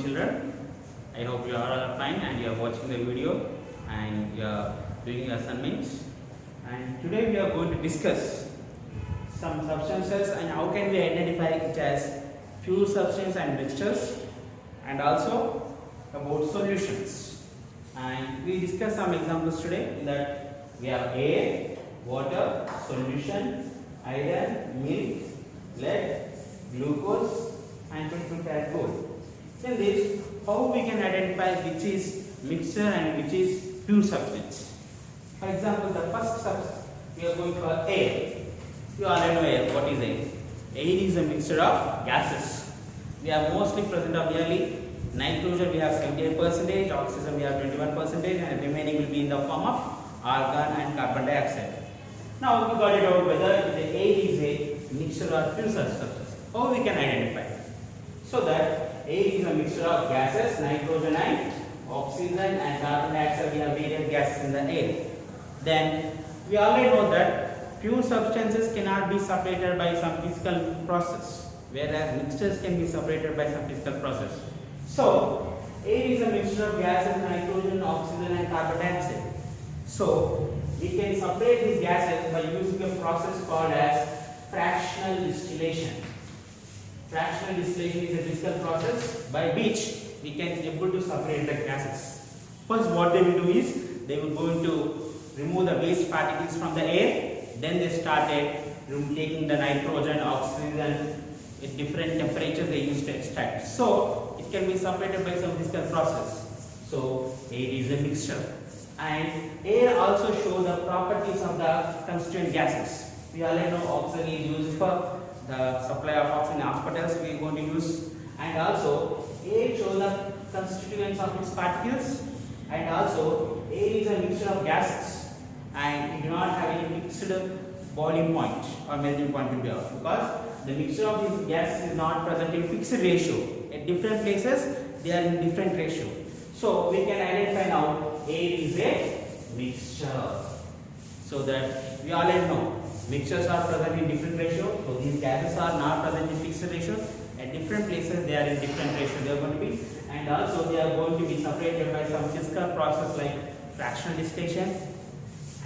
children. I hope you are all fine and you are watching the video and you are doing your assignments. And today we are going to discuss some substances and how can we identify it as pure substance and mixtures, and also about solutions. And we discuss some examples today that we have air, water, solution, iron, milk, lead, glucose and 22 karat gold. Then this, how we can identify which is mixture and which is pure substance. For example, the first substance we are going for air. You already know air. What is air? Air is a mixture of gases. We are mostly present of nearly nitrogen we have 78%, oxygen we have 21%, and remaining will be in the form of argon and carbon dioxide. Now we got it out whether the air is a mixture or pure substance. How we can identify? So that air is a mixture of gases, nitrogen and oxygen and carbon dioxide. We have various gases in the air. Then we already know that pure substances cannot be separated by some physical process, whereas mixtures can be separated by some physical process. So air is a mixture of gases, nitrogen, oxygen and carbon dioxide. So we can separate these gases by using a process called as fractional distillation. Fractional distillation is a physical process by which we can able to separate the gases. First, what they will do is they will going to remove the waste particles from the air. Then they started taking the nitrogen, oxygen at different temperatures they used to extract. So it can be separated by some physical process. So air is a mixture. And air also shows the properties of the constituent gases. We already know oxygen is used for the supply of oxygen in hospitals we are going to use, and also air shows the constituents of its particles, and also air is a mixture of gases and it do not have any fixed boiling point or melting point to be out, because the mixture of these gases is not present in fixed ratio. At different places they are in different ratio. So we can identify now air is a mixture. So that we already know mixtures are present in different ratio. So these gases are not present in fixed ratio. At different places they are in different ratio they are going to be, and also they are going to be separated by some physical process like fractional distillation.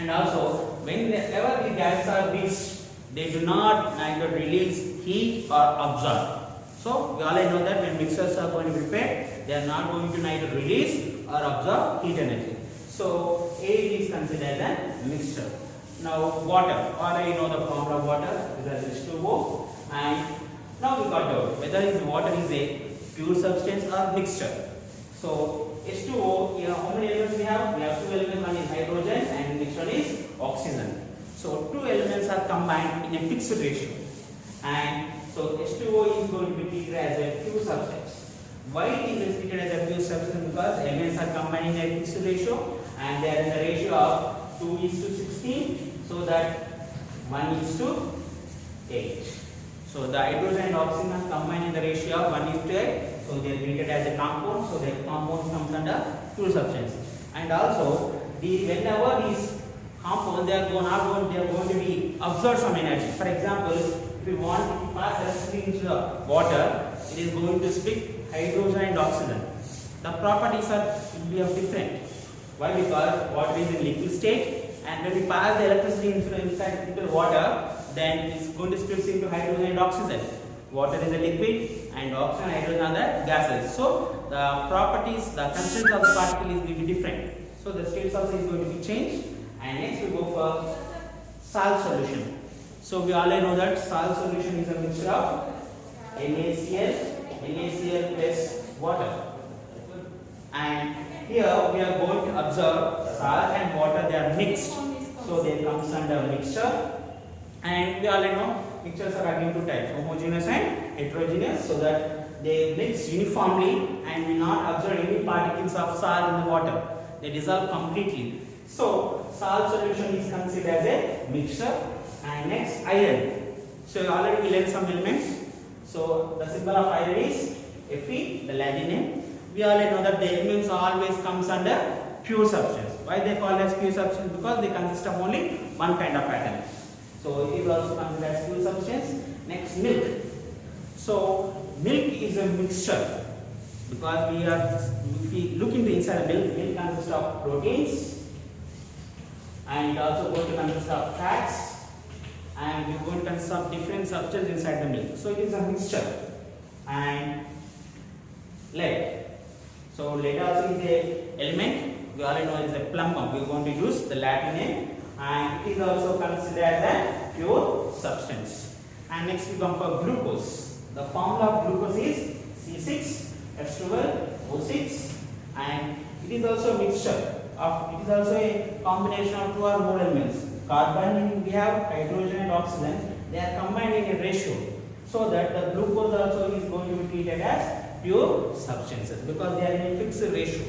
And also whenever the gases are mixed, they do not neither release heat or absorb. So we already know that when mixtures are going to be prepared, they are not going to neither release or absorb heat energy. So air is considered a mixture. Now water, already know the formula of water is H2O, and now we got out whether water is a pure substance or mixture. So H2O, how many elements we have? We have two elements, one is hydrogen and next one is oxygen. So two elements are combined in a fixed ratio, and so H2O is going to be treated as a pure substance. Why it is treated as a pure substance? Because elements are combined in a fixed ratio and they are in the ratio of 2:16, so that 1:8. So the hydrogen and oxygen are combined in the ratio of 1:8. So they are treated as a compound. So the compound comes under pure substance. And also whenever these compounds they are going to be absorb some energy. For example, if we want to pass electricity into the water, it is going to split hydrogen and oxygen. The properties will be of different. Why? Because water is in liquid state, and when we pass the electricity into the water, then it's going to split into hydrogen and oxygen. Water is a liquid and oxygen and hydrogen are the gases. So the properties, the constants of the particle is going to be different. So the state also is going to be changed. And next we go for salt solution. So we already know that salt solution is a mixture of NaCl plus water. And here we are going to observe salt and water, they are mixed. So they comes under mixture. And we already know mixtures are again two types, homogeneous and heterogeneous, so that they mix uniformly and will not absorb any particles of salt in the water. They dissolve completely. So salt solution is considered as a mixture. And next, iron. So already we learned some elements. So the symbol of iron is Fe, the Latin name. We already know that the elements always comes under pure substance. Why they call as pure substance? Because they consist of only one kind of atom. So it is also considered as pure substance. Next, milk. So milk is a mixture. because if we look into inside the milk consists of proteins, and it also going to consist of fats, and it going to consist of different substances inside the milk. So it is a mixture. And lead. So lead also is a element. We already know it is a plum pump. We are going to use the Latin name, and it is also considered as a pure substance. And next we come for glucose. The formula of glucose is C6H12O6, and it is also a mixture of. It is also a combination of two or more elements. Carbon, we have hydrogen and oxygen. They are combined in a ratio, so that the glucose also is going to be treated as pure substances because they are in a fixed ratio.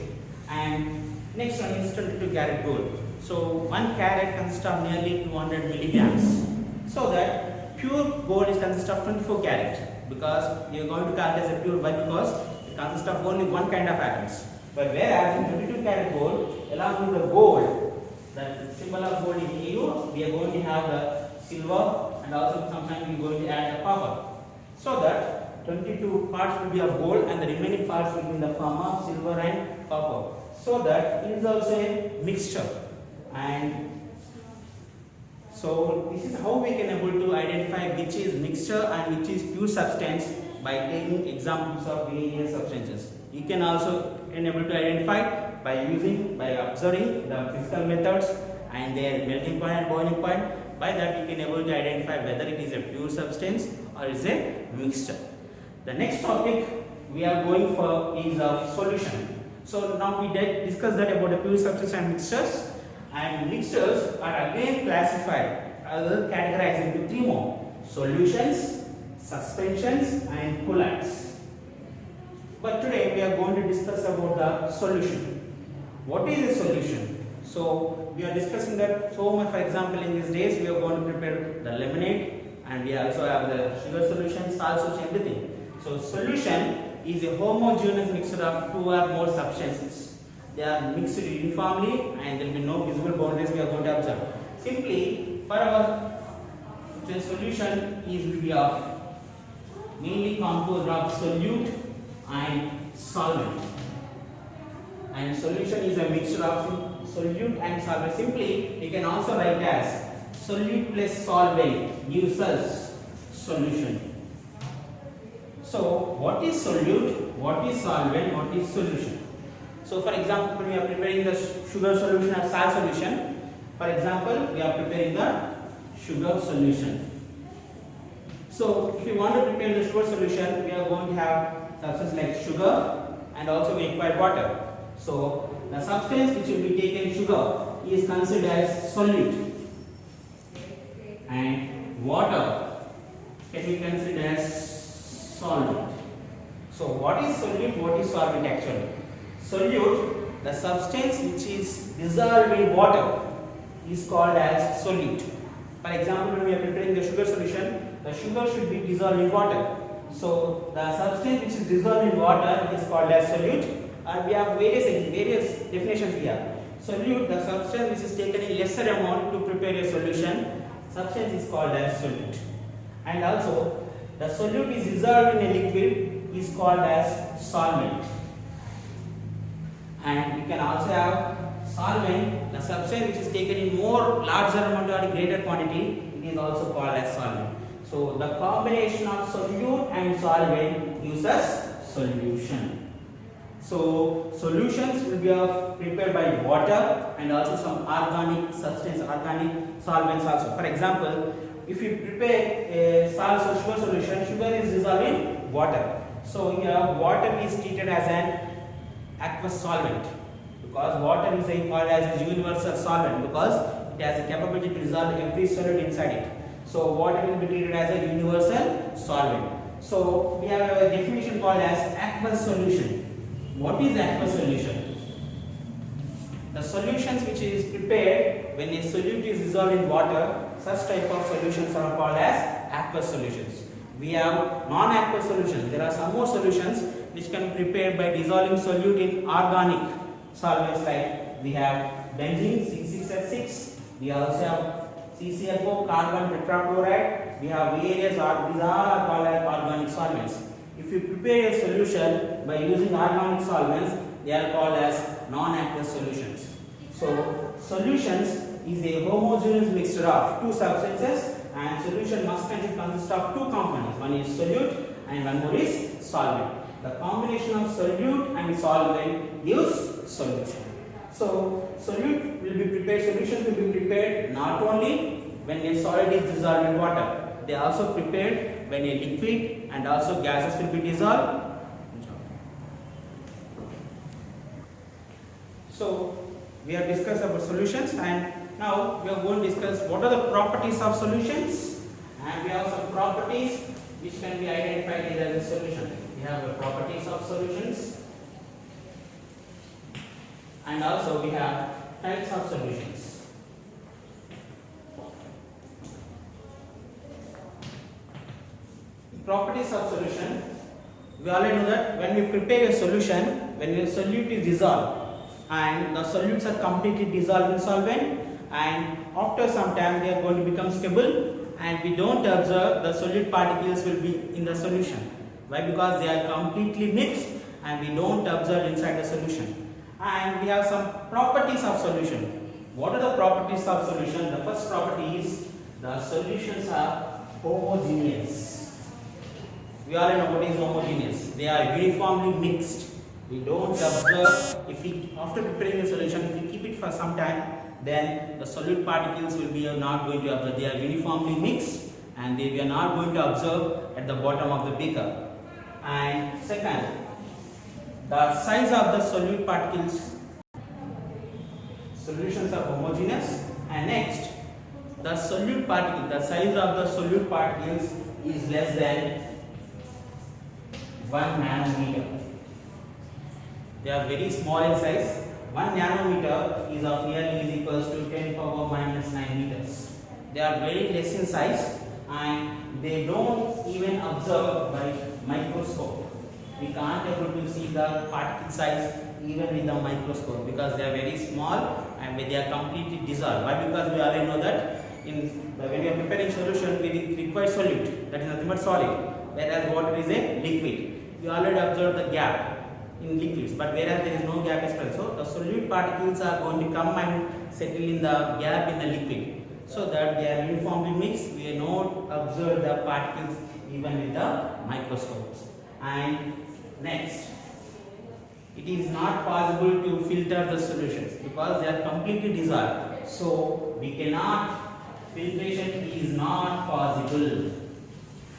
And next one is 22 karat gold. So 1 carat consists of nearly 200 milligrams. So that pure gold is consists of 24 carat, because you are going to call it as a pure gold because it consists of only one kind of atoms. But whereas in 22 karat gold, along with the gold, the symbol of gold is AU, we are going to have the silver, and also sometimes we are going to add the copper. So that 22 parts will be of gold and the remaining parts will be in the form of silver and copper. So that it is also a mixture. And so this is how we can able to identify which is mixture and which is pure substance by taking examples of various substances. You can also able to identify by observing the physical methods and their melting point and boiling point. By that you can able to identify whether it is a pure substance or is a mixture. The next topic we are going for is a solution. So now we discussed that about the pure substance and mixtures. And mixtures are again classified, categorized into three more: solutions, suspensions, and colloids. But today we are going to discuss about the solution. What is a solution? So we are discussing that so much. For example, in these days we are going to prepare the lemonade, and we also have the sugar solution, salt solution, everything. So solution is a homogeneous mixture of two or more substances. They are mixed uniformly and there will be no visible boundaries we are going to observe. Simply, for our solution is will be of mainly composed of solute and solvent. And solution is a mixture of solute and solvent. Simply, you can also write as solute plus solvent gives us solution. So, what is solute, what is solvent, what is solution? So, for example, when we are preparing the sugar solution or salt solution, for example, we are preparing the sugar solution. So, if we want to prepare the sugar solution, we are going to have substance like sugar and also we require water. So, the substance which will be taken sugar is considered as solute, and water can be considered as solvent. So what is solute, what is solvent actually? Solute, the substance which is dissolved in water, is called as solute. For example, when we are preparing the sugar solution, the sugar should be dissolved in water. So the substance which is dissolved in water is called as solute, and we have various definitions here. Solute, the substance which is taken in lesser amount to prepare a solution, substance is called as solute. And also the solute is dissolved in a liquid is called as solvent. And you can also have solvent, the substance which is taken in more larger amount or greater quantity, it is also called as solvent. So the combination of solute and solvent gives us solution. So solutions will be prepared by water and also some organic substance, organic solvents also. For example, if you prepare a salt or sugar solution, sugar is dissolved in water. So here water is treated as an aqueous solvent, because water is called as a universal solvent because it has a capability to dissolve every solid inside it. So water will be treated as a universal solvent. So we have a definition called as aqueous solution. What is aqueous solution? The solutions which is prepared when a solute is dissolved in water, such type of solutions are called as aqueous solutions. We have non-aqueous solutions. There are some more solutions which can be prepared by dissolving solute in organic solvents, like we have benzene C6H6, we also have CCl4, carbon tetrachloride, we have various, these are called as organic solvents. If you prepare a solution by using organic solvents, they are called as non-aqueous solutions. So solutions is a homogeneous mixture of two substances, and solution must consist of two components. One is solute and one more is solvent. The combination of solute and solvent gives solution. So solute will be prepared, solutions will be prepared not only when a solid is dissolved in water, they are also prepared when a liquid and also gases will be dissolved. So we have discussed about solutions, and now we are going to discuss what are the properties of solutions, and we have some properties which can be identified as a solution. We have the properties of solutions, and also we have types of solutions. Properties of solution. We already know that when we prepare a solution, when a solute is dissolved and the solutes are completely dissolved in solvent, and after some time they are going to become stable, and we don't observe the solute particles will be in the solution. Why? Because they are completely mixed and we don't observe inside the solution. And we have some properties of solution. What are the properties of solution? The first property is the solutions are homogeneous. We already know what is homogeneous. They are uniformly mixed. We don't observe, if we, after preparing the solution, if we keep it for some time, then the solute particles will be not going to observe. They are uniformly mixed and we are not going to observe at the bottom of the beaker. And second, the size of the solute particles, solutions are homogeneous. And next, the solute particle, the size of the solute particles is less than 1 nanometer. They are very small in size. 1 nanometer is of nearly is equals to 10 power minus 9 meters. They are very less in size and they don't even observe by microscope. We can't able to see the particle size even with the microscope because they are very small and they are completely dissolved. Why? Because we already know that when we are preparing solution we require solute, that is nothing but solid, whereas water is a liquid. We already observed the gap in liquids, but whereas there is no gap is present. So the solute particles are going to come and settle in the gap in the liquid, so that they are uniformly mixed. We are not observe the particles even with the microscopes. And next, it is not possible to filter the solutions because they are completely dissolved. So we cannot, filtration is not possible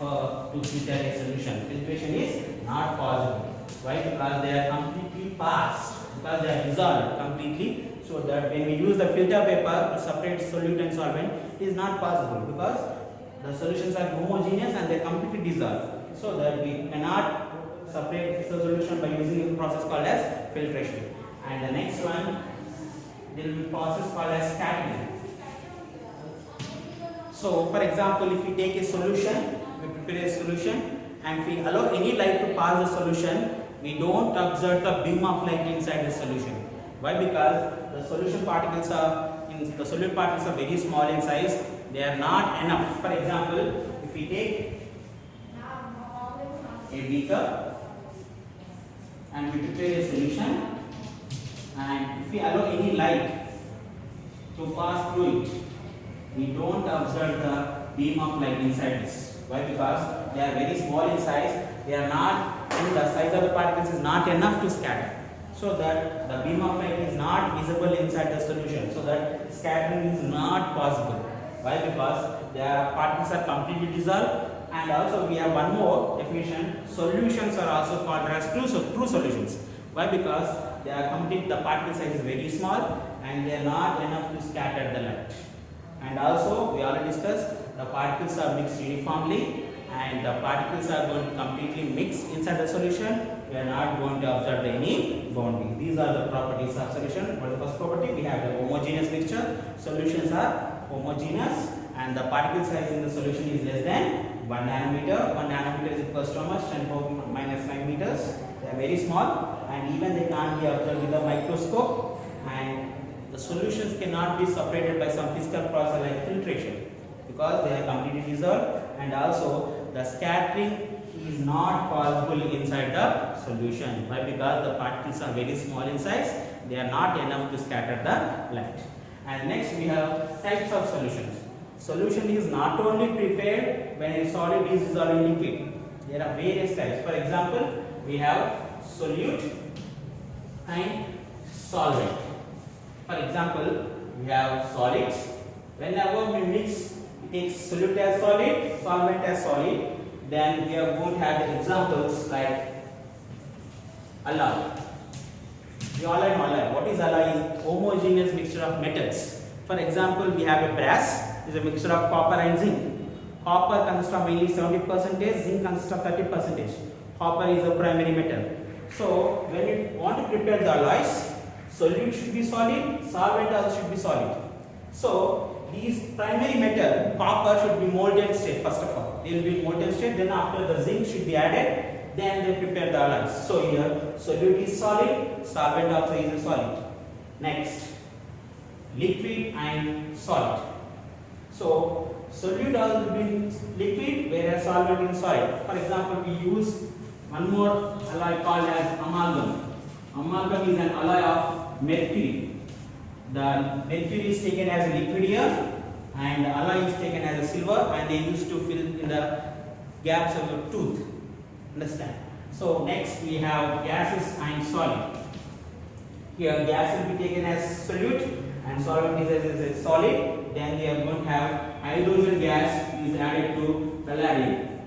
to filter a solution. Filtration is not possible. Why? Because they are completely passed, because they are dissolved completely. So that when we use the filter paper to separate solute and solvent, it is not possible because the solutions are homogeneous and they are completely dissolved. So that we cannot separate the solution by using a process called as filtration. And the next one, there will be a process called as scattering. So for example, if we take a solution, we prepare a solution, and if we allow any light to pass the solution, we don't observe the beam of light inside the solution. Why? Because the solution particles are the solute particles are very small in size. They are not enough. For example, if we take a beaker and we prepare a solution, and if we allow any light to pass through it, we don't observe the beam of light inside this. Why? Because they are very small in size. They are not, and the size of the particles is not enough to scatter. So that the beam of light is not visible inside the solution. So that scattering is not possible. Why? Because the particles are completely dissolved. And also we have one more definition. Solutions are also called as true solutions. Why? Because they are complete. The particle size is very small and they are not enough to scatter the light. And also we already discussed, the particles are mixed uniformly and the particles are going to completely mix inside the solution. We are not going to observe any bonding. These are the properties of solution. For the first property, we have the homogeneous mixture. Solutions are homogeneous and the particle size in the solution is less than 1 nanometer. 1 nanometer is equals to how much? 10 power minus 9 meters. They are very small and even they can't be observed with a microscope, and the solutions cannot be separated by some physical process like filtration because they are completely dissolved. And also the scattering is not possible inside the solution. Why? Because the particles are very small in size, they are not enough to scatter the light. And next we have types of solutions. Solution is not only prepared when a solid is dissolved in liquid. There are various types. For example, we have solute and solvent. For example, we have solids. Whenever we mix, we take solute as solid, solvent as solid. Then we are going to have the examples like alloy. We all know alloy. What is alloy? Is homogeneous mixture of metals. For example, we have a brass. Is a mixture of copper and zinc. Copper consists of mainly 70%, zinc consists of 30%. Copper is a primary metal. So when you want to prepare the alloys, solute should be solid, solvent also should be solid. So these primary metal, copper should be molten state first of all. They will be in molten state, then after the zinc should be added, then they prepare the alloys. So here solute is solid, solvent also is solid. Next, liquid and solid. So solute also will be liquid, whereas solvent is solid. For example, we use one more alloy called as amalgam. Amalgam is an alloy of mercury. The mercury is taken as a liquid here, and the alloy is taken as a silver, and they used to fill in the gaps of your tooth. Understand? So next we have gases and solid. Here gas will be taken as solute and solvent is as a solid. Then they are going to have hydrogen gas is added to palladium.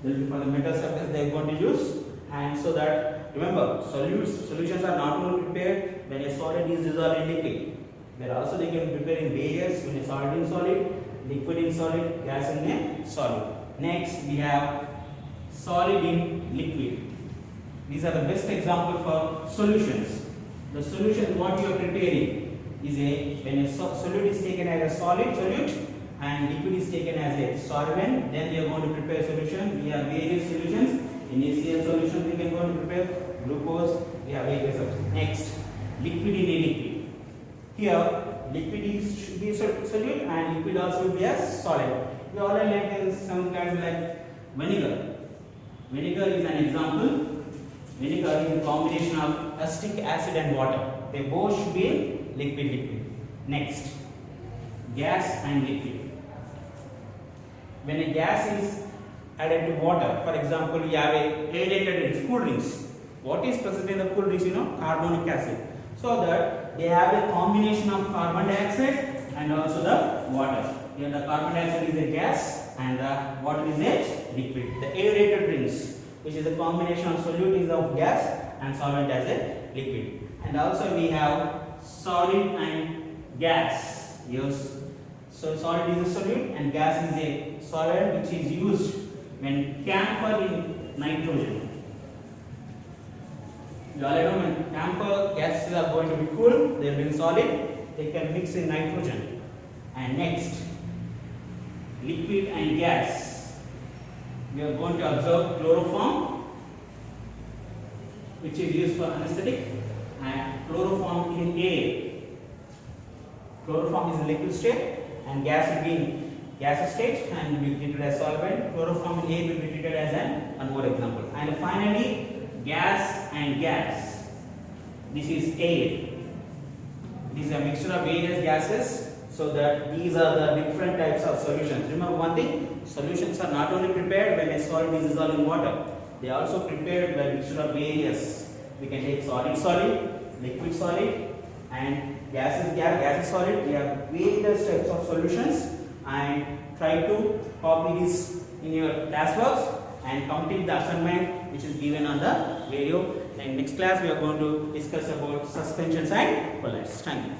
This is for the metal surface they are going to use. And so that, remember, solutions are not only prepared when a solid is dissolved in liquid. There also they can prepare in various, when a solid in solid, liquid in solid, gas in a solid. Next we have solid in liquid. These are the best example for solutions. The solution what you are preparing is when a solute is taken as a solid solute and liquid is taken as a solvent, then we are going to prepare solution. We have various solutions. In HCl solution we can go and prepare glucose. We have various substances. Next, liquid in a liquid. Here liquid should be a solute and liquid also will be a solid. We already like some kinds like vinegar. Vinegar is an example. Vinegar is a combination of acetic acid and water. They both should be liquid. Next, gas and liquid. When a gas is added to water, for example, you have a aerated cool drinks. What is present in the cool drinks? Carbonic acid. So that they have a combination of carbon dioxide and also the water. Here the carbon dioxide is a gas and the water is a liquid. The aerated drinks, which is a combination of solute is of gas and solvent as a liquid. And also we have solid and gas. Yes. So solid is a solute and gas is a solvent which is used when camphor in nitrogen. You already know when camphor gases are going to be cool, they will be solid, they can mix in nitrogen. And next, liquid and gas. We are going to observe chloroform, which is used for anesthetic, and chloroform in air. Chloroform is in liquid state and gas will be in gaseous state and will be treated as solvent. Chloroform in air will be treated as one more example. And finally, gas and gas. This is air. This is a mixture of various gases, so that these are the different types of solutions. Remember one thing, solutions are not only prepared when a solid is dissolved in water, they are also prepared by mixture of various. We can take solid, liquid solid, and gas is solid. We have various types of solutions, and try to copy this in your classworks and complete the assignment which is given on the video. And next class we are going to discuss about suspensions and colloids. Thank you.